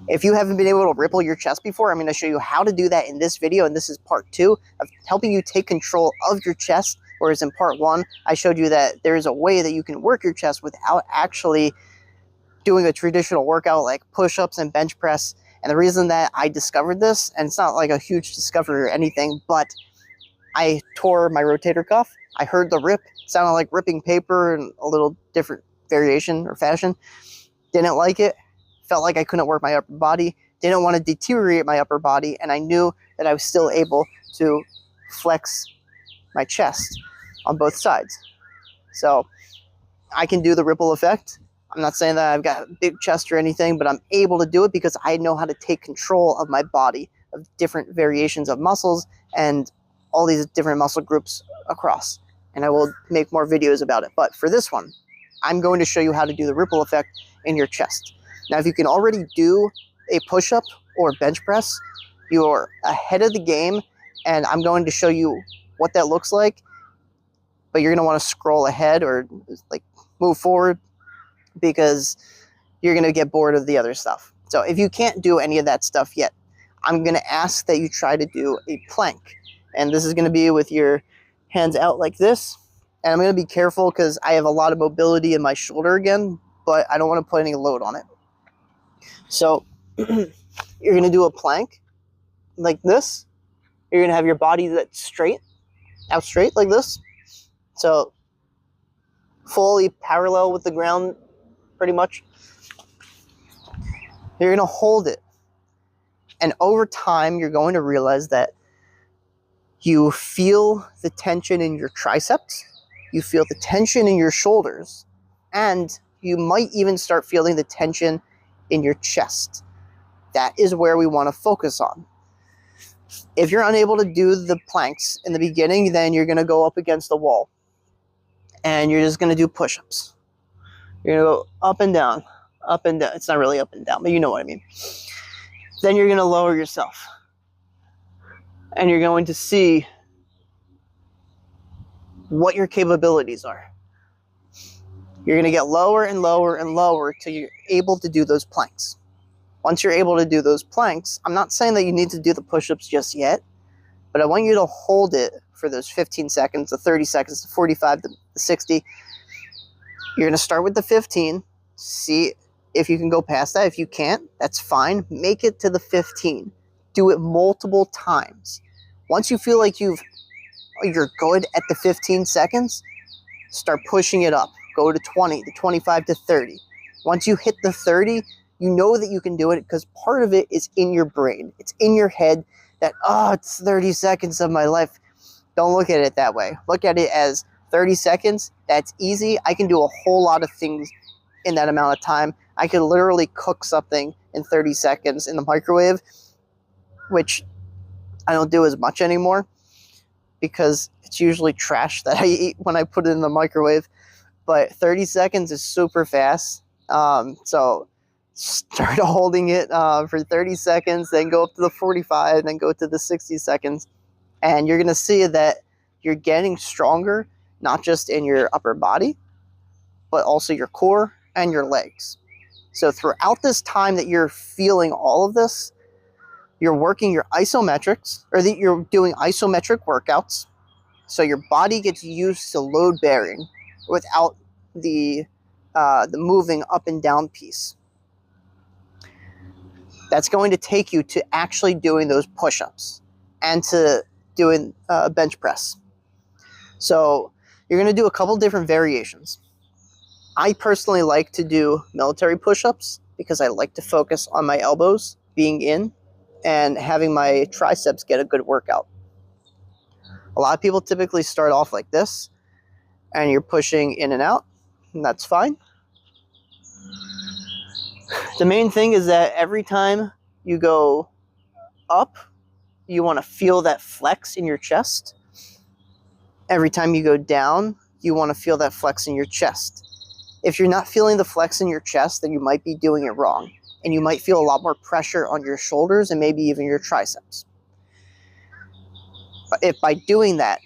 If you haven't been able to ripple your chest before, I'm going to show you how to do that in this video, and this is part 2 of helping you take control of your chest, whereas in part 1, I showed you that there's a way that you can work your chest without actually doing a traditional workout like push-ups and bench press. And the reason that I discovered this, and it's not like a huge discovery or anything, but I tore my rotator cuff. I heard the rip, sounded like ripping paper in a little different variation or fashion. Didn't like it. Felt like I couldn't work my upper body, didn't want to deteriorate my upper body, and I knew that I was still able to flex my chest on both sides. So I can do the ripple effect. I'm not saying that I've got a big chest or anything, but I'm able to do it because I know how to take control of my body, of different variations of muscles and all these different muscle groups across. And I will make more videos about it. But for this one, I'm going to show you how to do the ripple effect in your chest. Now, if you can already do a push-up or bench press, you're ahead of the game, and I'm going to show you what that looks like, but you're going to want to scroll ahead or like move forward because you're going to get bored of the other stuff. So if you can't do any of that stuff yet, I'm going to ask that you try to do a plank, and this is going to be with your hands out like this, and I'm going to be careful because I have a lot of mobility in my shoulder again, but I don't want to put any load on it. So you're going to do a plank like this. You're going to have your body that's straight, out straight like this. So fully parallel with the ground, pretty much. You're going to hold it. And over time, you're going to realize that you feel the tension in your triceps. You feel the tension in your shoulders. And you might even start feeling the tension in your chest. That is where we want to focus on. If you're unable to do the planks in the beginning, then you're going to go up against the wall. And you're just going to do push-ups. You're going to go up and down, up and down. It's not really up and down, but you know what I mean. Then you're going to lower yourself. And you're going to see what your capabilities are. You're going to get lower and lower and lower till you're able to do those planks. Once you're able to do those planks, I'm not saying that you need to do the push-ups just yet, but I want you to hold it for those 15 seconds, the 30 seconds, the 45, the 60. You're going to start with the 15, see if you can go past that. If you can't, that's fine. Make it to the 15. Do it multiple times. Once you feel like you're good at the 15 seconds, start pushing it up. Go to 20, to 25, to 30. Once you hit the 30, you know that you can do it because part of it is in your brain. It's in your head that, oh, it's 30 seconds of my life. Don't look at it that way. Look at it as 30 seconds. That's easy. I can do a whole lot of things in that amount of time. I could literally cook something in 30 seconds in the microwave, which I don't do as much anymore because it's usually trash that I eat when I put it in the microwave. But 30 seconds is super fast. So start holding it for 30 seconds, then go up to the 45, then go to the 60 seconds. And you're going to see that you're getting stronger, not just in your upper body, but also your core and your legs. So throughout this time that you're feeling all of this, you're working your isometrics, or that you're doing isometric workouts. So your body gets used to load bearing without the moving up and down piece. That's going to take you to actually doing those push-ups and to doing bench press. So you're going to do a couple different variations. I personally like to do military push-ups because I like to focus on my elbows being in and having my triceps get a good workout. A lot of people typically start off like this, and you're pushing in and out, and that's fine. The main thing is that every time you go up, you want to feel that flex in your chest. Every time you go down, you want to feel that flex in your chest. If you're not feeling the flex in your chest, then you might be doing it wrong. And you might feel a lot more pressure on your shoulders and maybe even your triceps. But if by doing that,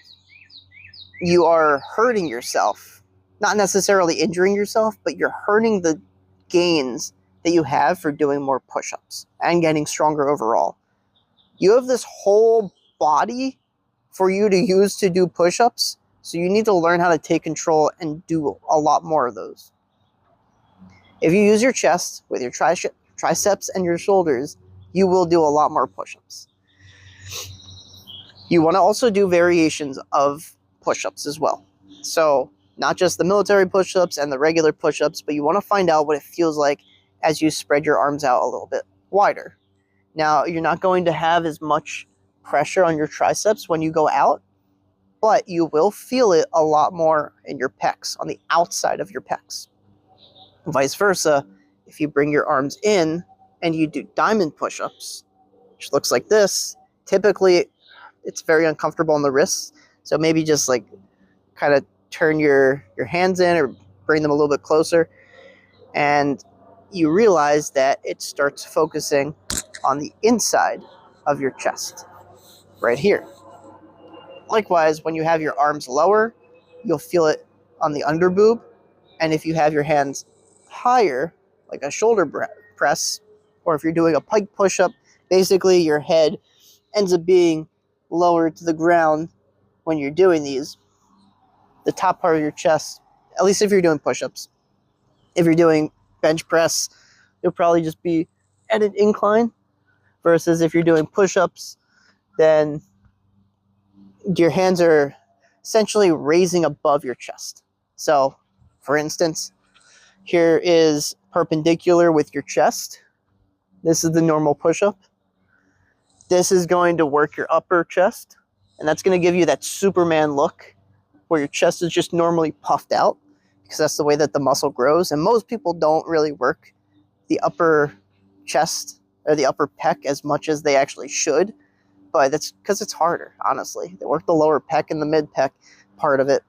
you are hurting yourself, not necessarily injuring yourself, but you're hurting the gains that you have for doing more push-ups and getting stronger overall. You have this whole body for you to use to do push-ups, so you need to learn how to take control and do a lot more of those. If you use your chest with your triceps and your shoulders, you will do a lot more push-ups. You want to also do variations of push-ups as well. So not just the military push-ups and the regular push-ups, but you want to find out what it feels like as you spread your arms out a little bit wider. Now, you're not going to have as much pressure on your triceps when you go out, but you will feel it a lot more in your pecs, on the outside of your pecs. Vice versa, if you bring your arms in and you do diamond push-ups, which looks like this, typically it's very uncomfortable on the wrists, so maybe just like kind of turn your hands in or bring them a little bit closer, and you realize that it starts focusing on the inside of your chest, right here. Likewise, when you have your arms lower, you'll feel it on the under boob, and if you have your hands higher, like a shoulder press, or if you're doing a pike push-up, basically your head ends up being lower to the ground when you're doing these. The top part of your chest, at least if you're doing push-ups. If you're doing bench press, you'll probably just be at an incline, versus if you're doing push-ups, then your hands are essentially raising above your chest. So, for instance, here is perpendicular with your chest. This is the normal push-up. This is going to work your upper chest, and that's going to give you that Superman look where your chest is just normally puffed out, because that's the way that the muscle grows. And most people don't really work the upper chest or the upper pec as much as they actually should, but that's because it's harder, honestly. They work the lower pec and the mid pec part of it.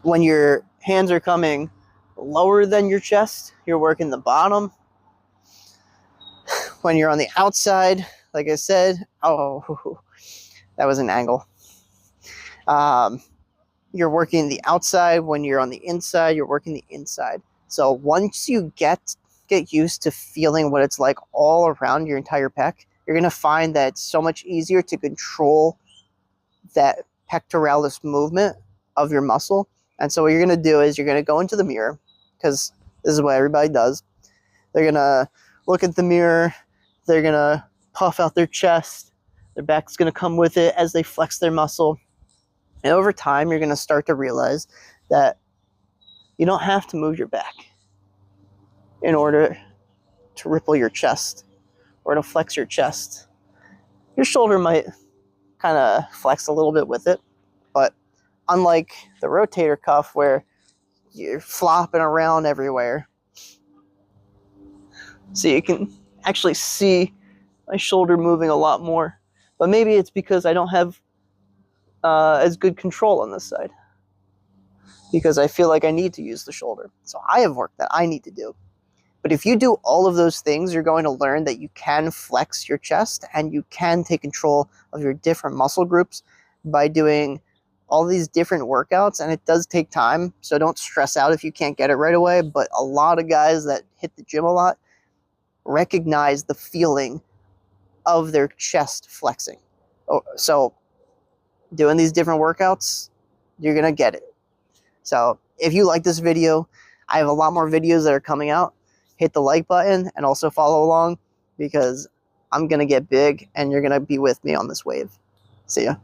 When your hands are coming lower than your chest, you're working the bottom. When you're on the outside, like I said, oh, that was an angle. You're working the outside. When you're on the inside, you're working the inside. So once you get used to feeling what it's like all around your entire pec, you're going to find that it's so much easier to control that pectoralis movement of your muscle. And so what you're going to do is you're going to go into the mirror, because this is what everybody does. They're going to look at the mirror. They're going to puff out their chest. Their back's going to come with it as they flex their muscle. And over time, you're going to start to realize that you don't have to move your back in order to ripple your chest or to flex your chest. Your shoulder might kind of flex a little bit with it, but unlike the rotator cuff where you're flopping around everywhere, so you can actually see my shoulder moving a lot more. But maybe it's because I don't have as good control on this side, because I feel like I need to use the shoulder. So I have work that I need to do. But if you do all of those things, you're going to learn that you can flex your chest and you can take control of your different muscle groups by doing all these different workouts. And it does take time, so don't stress out if you can't get it right away. But a lot of guys that hit the gym a lot recognize the feeling of their chest flexing. So doing these different workouts, you're going to get it. So if you like this video, I have a lot more videos that are coming out. Hit the like button and also follow along, because I'm going to get big and you're going to be with me on this wave. See ya.